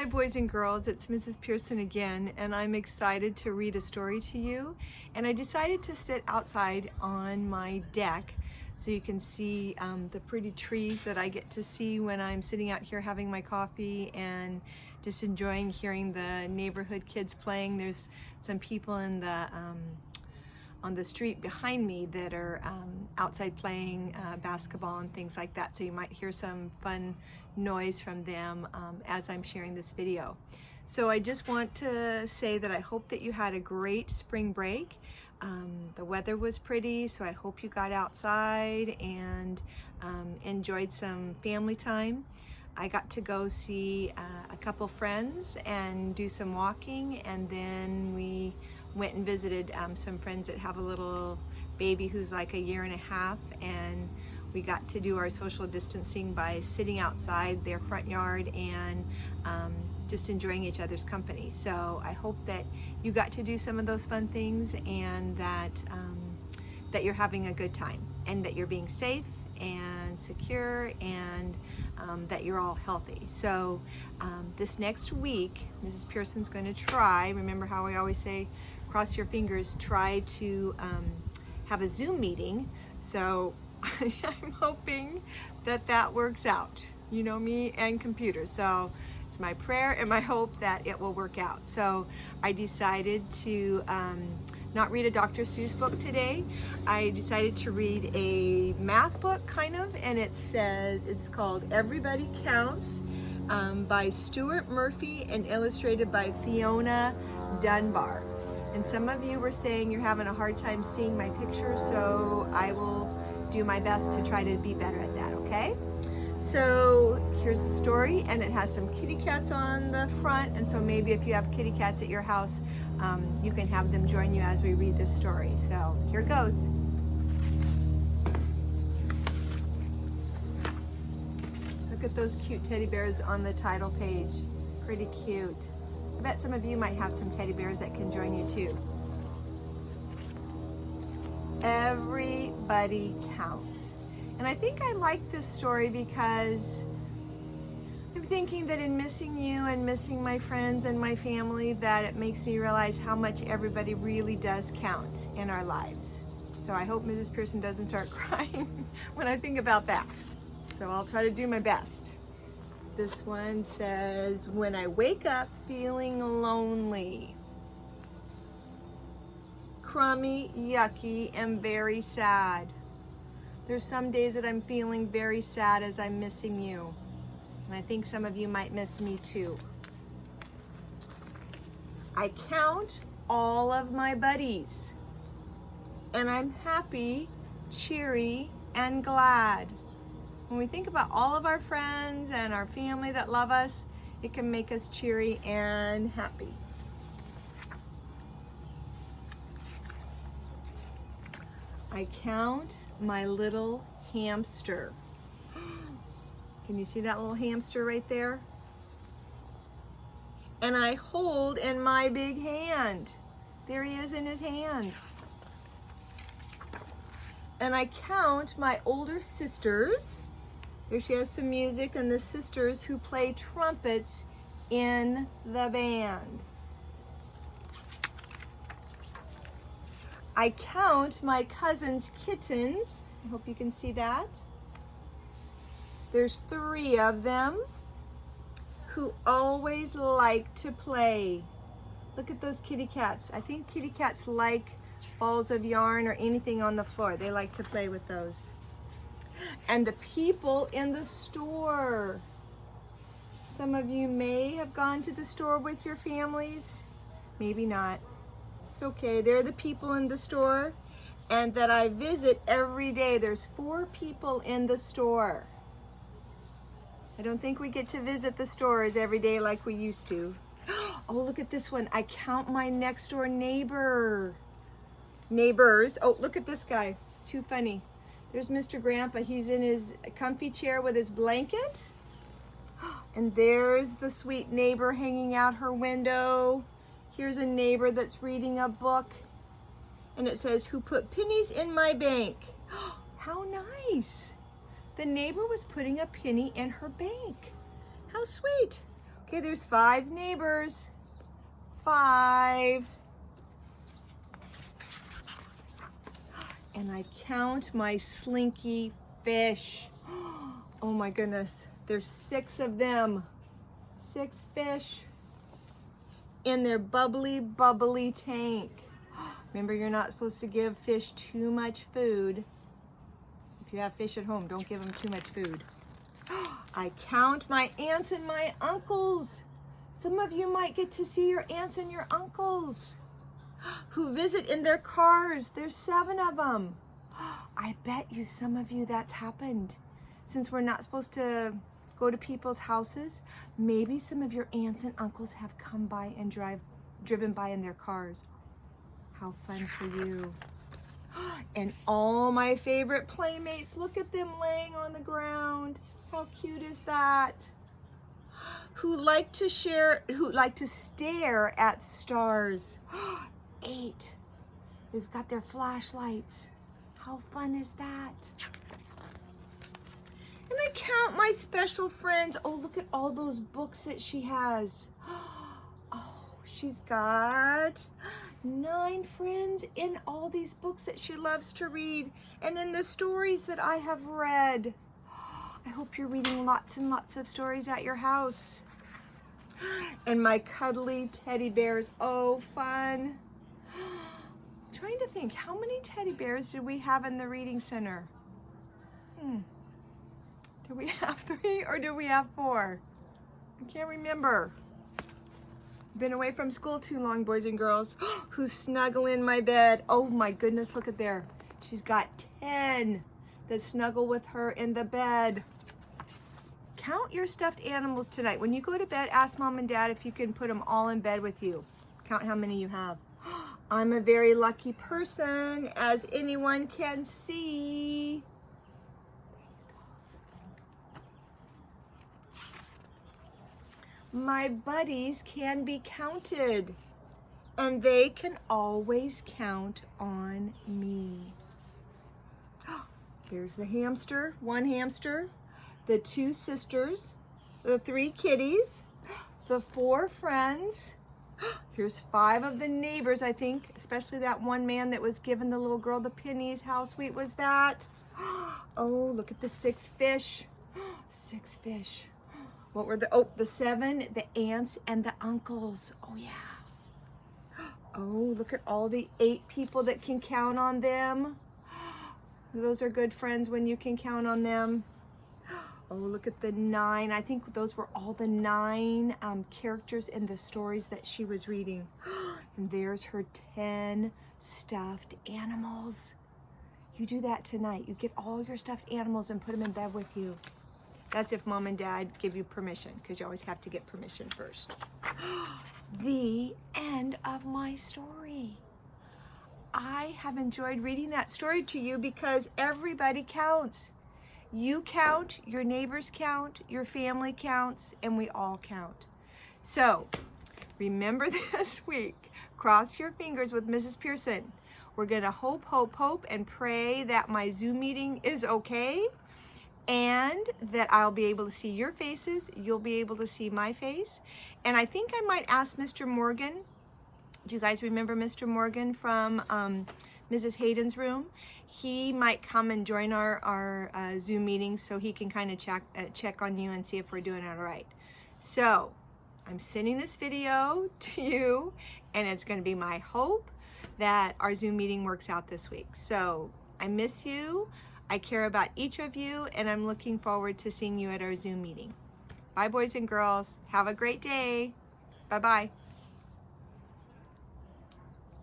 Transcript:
Hi boys and girls, it's Mrs. Pearson again, and I'm excited to read a story to you. And I decided to sit outside on my deck so you can see the pretty trees that I get to see when I'm sitting out here having my coffee and just enjoying hearing the neighborhood kids playing. There's some people in the on the street behind me that are outside playing basketball and things like that, so you might hear some fun noise from them as I'm sharing this video. So I just want to say that I hope that you had a great spring break. The weather was pretty, so I hope you got outside and enjoyed some family time. I got to go see a couple friends and do some walking, and then we went and visited some friends that have a little baby who's like 1.5 years, and we got to do our social distancing by sitting outside their front yard and just enjoying each other's company. So I hope that you got to do some of those fun things, and that that you're having a good time, and that you're being safe and secure, and that you're all healthy. So this next week, Mrs. Pearson's going to try, remember how we always say, cross your fingers, try to have a Zoom meeting. So I'm hoping that that works out. You know me and computers, so it's my prayer and my hope that it will work out. So I decided to not read a Dr. Seuss book today. I decided to read a math book, kind of, and it's called Everybody Counts by Stuart Murphy and illustrated by Fiona Dunbar. And some of you were saying you're having a hard time seeing my picture, so I will do my best to try to be better at that, okay? So here's the story, and it has some kitty cats on the front, and so maybe if you have kitty cats at your house, you can have them join you as we read this story. So here goes. Look at those cute teddy bears on the title page. Pretty cute. I bet some of you might have some teddy bears that can join you too. Everybody counts. And I think I like this story because I'm thinking that in missing you and missing my friends and my family, that it makes me realize how much everybody really does count in our lives. So I hope Mrs. Pearson doesn't start crying when I think about that. So I'll try to do my best. This one says, when I wake up feeling lonely, crummy, yucky, and very sad. There's some days that I'm feeling very sad as I'm missing you. And I think some of you might miss me too. I count all of my buddies, and I'm happy, cheery, and glad. When we think about all of our friends and our family that love us, it can make us cheery and happy. I count my little hamster. Can you see that little hamster right there? And I hold in my big hand. There he is in his hand. And I count my older sisters. There she has some music, and the sisters who play trumpets in the band. I count my cousin's kittens. I hope you can see that. There's 3 of them who always like to play. Look at those kitty cats. I think kitty cats like balls of yarn or anything on the floor. They like to play with those. And the people in the store. Some of you may have gone to the store with your families, maybe not. It's okay, they're the people in the store and that I visit every day. There's 4 people in the store. I don't think we get to visit the stores every day like we used to. Oh, look at this one. I count my next door neighbors. Oh, look at this guy. Too funny. There's Mr. Grandpa. He's in his comfy chair with his blanket. And there's the sweet neighbor hanging out her window. Here's a neighbor that's reading a book. And it says, who put pennies in my bank? How nice. The neighbor was putting a penny in her bank. How sweet. Okay, there's 5 neighbors. 5. And I count my slinky fish. Oh my goodness, there's 6 of them. 6 fish in their bubbly tank. Remember, you're not supposed to give fish too much food. If you have fish at home, don't give them too much food. I count my aunts and my uncles. Some of you might get to see your aunts and your uncles who visit in their cars. There's 7 of them. I bet you, some of you, that's happened. Since we're not supposed to go to people's houses, maybe some of your aunts and uncles have come by and driven by in their cars. How fun for you. And all my favorite playmates, look at them laying on the ground. How cute is that? Who like to stare at stars. 8. They've got their flashlights. How fun is that? And I count my special friends. Oh, look at all those books that she has. Oh, she's got 9 friends in all these books that she loves to read and in the stories that I have read. I hope you're reading lots and lots of stories at your house. And my cuddly teddy bears. Oh, fun. I'm trying to think, how many teddy bears do we have in the reading center? Do we have 3 or do we have 4? I can't remember. Been away from school too long, boys and girls. Who's snuggling in my bed? Oh my goodness, look at there. She's got 10 that snuggle with her in the bed. Count your stuffed animals tonight. When you go to bed, ask Mom and Dad if you can put them all in bed with you. Count how many you have. I'm a very lucky person, as anyone can see. My buddies can be counted, and they can always count on me. There's the hamster, 1 hamster, the 2 sisters, the 3 kitties, the 4 friends. Here's 5 of the neighbors, I think, especially that one man that was giving the little girl the pennies. How sweet was that? Oh, look at the 6 fish. 6 fish. What were the 7, the aunts and the uncles. Oh yeah. Oh, look at all the 8 people that can count on them. Those are good friends when you can count on them. Oh, look at the 9. I think those were all the 9 characters in the stories that she was reading. And there's her 10 stuffed animals. You do that tonight. You get all your stuffed animals and put them in bed with you. That's if Mom and Dad give you permission, because you always have to get permission first. The end of my story. I have enjoyed reading that story to you because everybody counts. You count, your neighbors count, your family counts, and we all count. So remember this week, cross your fingers with Mrs. Pearson. We're gonna hope, hope, hope, and pray that my Zoom meeting is okay, and that I'll be able to see your faces, you'll be able to see my face. And I think I might ask Mr. Morgan. Do you guys remember Mr. Morgan from Mrs. Hayden's room? He might come and join our Zoom meeting so he can kind of check on you and see if we're doing it all right. So I'm sending this video to you, and it's going to be my hope that our Zoom meeting works out this week. So I miss you. I care about each of you, and I'm looking forward to seeing you at our Zoom meeting. Bye, boys and girls. Have a great day. Bye-bye.